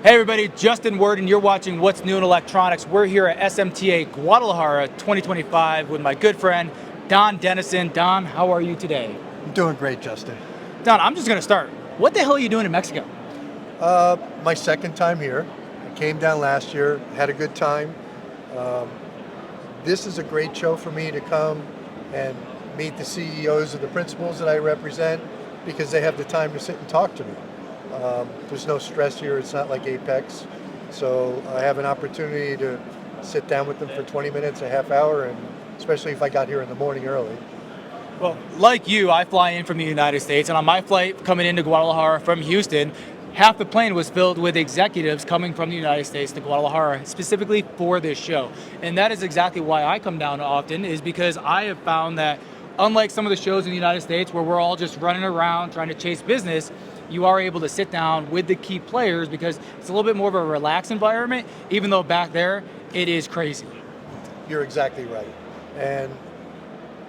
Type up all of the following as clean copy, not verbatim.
Hey everybody, Justin Word, and you're watching What's New in Electronics. We're here at SMTA Guadalajara 2025 with my good friend, Don Dennison. Don, how are you today? I'm doing great, Justin. Don, I'm just gonna start. What the hell are you doing in Mexico? My second time here. I came down last year, had a good time. Um, this is a great show for me to come and meet the CEOs of the principals that I represent because they have the time to sit and talk to me. There's no stress here. It's not like Apex. So I have an opportunity to sit down with them for 20 minutes, a half hour, and especially if I got here in the morning early. Well, like you, I fly in from the United States, and on my flight coming into Guadalajara from Houston, half the plane was filled with executives coming from the United States to Guadalajara specifically for this show. And that is exactly why I come down often, is because I have found that unlike some of the shows in the United States where we're all just running around trying to chase business, you are able to sit down with the key players because it's a little bit more of a relaxed environment, even though back there it is crazy. You're exactly right. And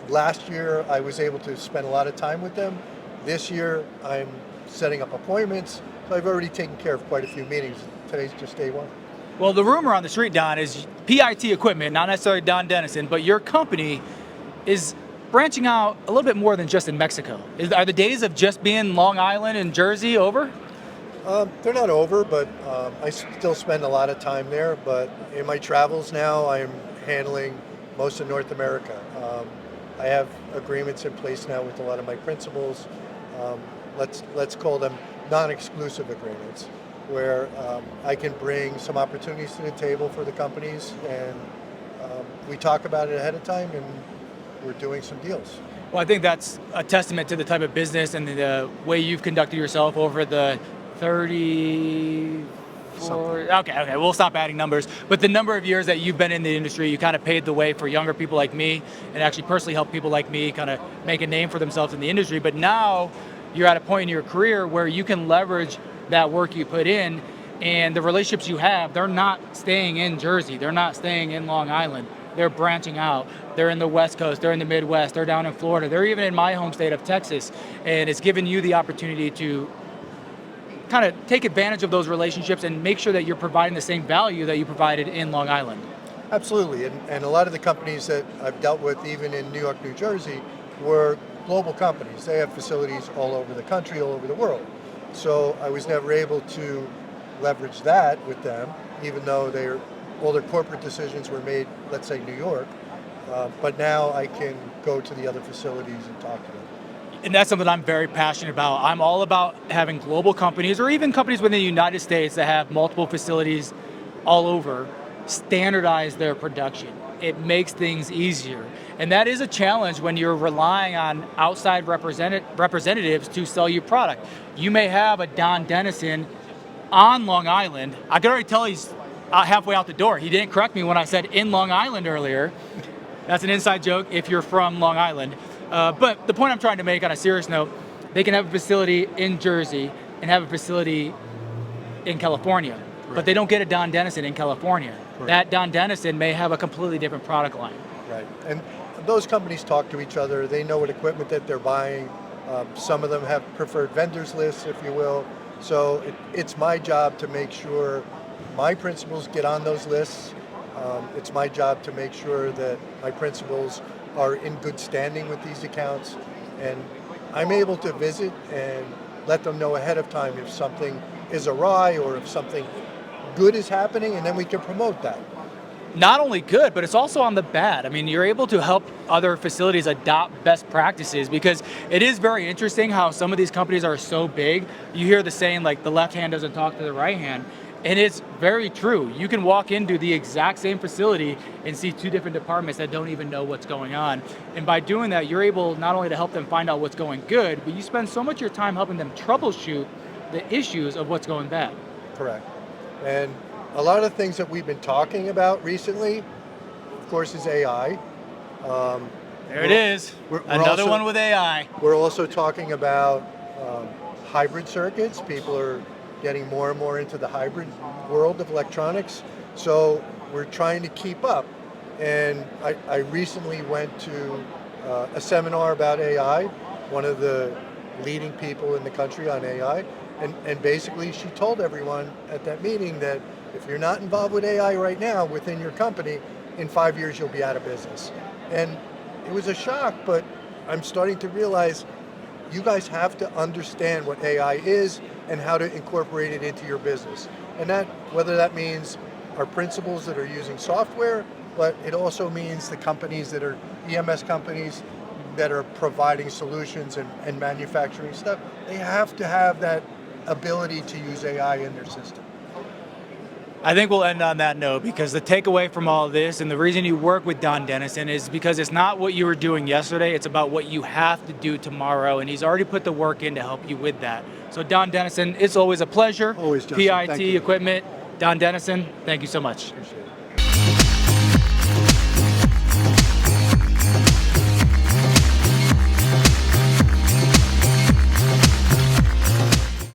last year I was able to spend a lot of time with them. This year I'm setting up appointments. So I've already taken care of quite a few meetings. Today's just day one. Well, the rumor on the street, Don, is PIT Equipment, not necessarily Don Dennison, but your company is branching out a little bit more than just in Mexico. Are the days of just being Long Island and Jersey over? They're not over, but I still spend a lot of time there. But in my travels now, I'm handling most of North America. I have agreements in place now with a lot of my principals. Let's call them non-exclusive agreements, where I can bring some opportunities to the table for the companies, and we talk about it ahead of time, and we're doing some deals. Well, I think that's a testament to the type of business and the way you've conducted yourself over the 34. Okay, we'll stop adding numbers. But the number of years that you've been in the industry, you kind of paved the way for younger people like me, and actually personally helped people like me kind of make a name for themselves in the industry. But now you're at a point in your career where you can leverage that work you put in, and the relationships you have, they're not staying in Jersey, they're not staying in Long Island. They're branching out. They're in the West Coast, they're in the Midwest, they're down in Florida, they're even in my home state of Texas. And it's given you the opportunity to kind of take advantage of those relationships and make sure that you're providing the same value that you provided in Long Island. Absolutely, and a lot of the companies that I've dealt with, even in New York, New Jersey, were global companies. They have facilities all over the country, all over the world. So I was never able to leverage that with them, even though all their corporate decisions were made, let's say, New York. But now I can go to the other facilities and talk to them. And that's something I'm very passionate about. I'm all about having global companies, or even companies within the United States that have multiple facilities all over, standardize their production. It makes things easier. And that is a challenge when you're relying on outside representatives to sell you product. You may have a Don Dennison on Long Island. I can already tell he's halfway out the door. He didn't correct me when I said in Long Island earlier. That's an inside joke if you're from Long Island. But the point I'm trying to make on a serious note, they can have a facility in Jersey and have a facility in California, Right. but they don't get a Don Dennison in California. Right. That Don Dennison may have a completely different product line. Right, and those companies talk to each other. They know what equipment that they're buying. Some of them have preferred vendors lists, if you will. So it's my job to make sure my principals get on those lists. It's my job to make sure that my principals are in good standing with these accounts, and I'm able to visit and let them know ahead of time if something is awry or if something good is happening, and then we can promote that. Not only good, but it's also on the bad. I mean, you're able to help other facilities adopt best practices, because it is very interesting how some of these companies are so big. You hear the saying, like, the left hand doesn't talk to the right hand. And it's very true. You can walk into the exact same facility and see two different departments that don't even know what's going on. And by doing that, you're able not only to help them find out what's going good, but you spend so much of your time helping them troubleshoot the issues of what's going bad. Correct. And a lot of things that we've been talking about recently, of course, is AI. There it is. Another one with AI. We're also talking about hybrid circuits. People are getting more and more into the hybrid world of electronics. So we're trying to keep up. And I recently went to a seminar about AI, one of the leading people in the country on AI, And basically she told everyone at that meeting that if you're not involved with AI right now within your company, in 5 years you'll be out of business. And it was a shock, but I'm starting to realize you guys have to understand what AI is and how to incorporate it into your business. And that, whether that means our principals that are using software, but it also means the companies that are EMS companies that are providing solutions and manufacturing stuff, they have to have that ability to use AI in their system. I think we'll end on that note, because the takeaway from all of this and the reason you work with Don Dennison is because it's not what you were doing yesterday, it's about what you have to do tomorrow, and he's already put the work in to help you with that. So Don Dennison, it's always a pleasure. Always, Justin. Thank PIT you. Equipment, Don Dennison, thank you so much. Appreciate it.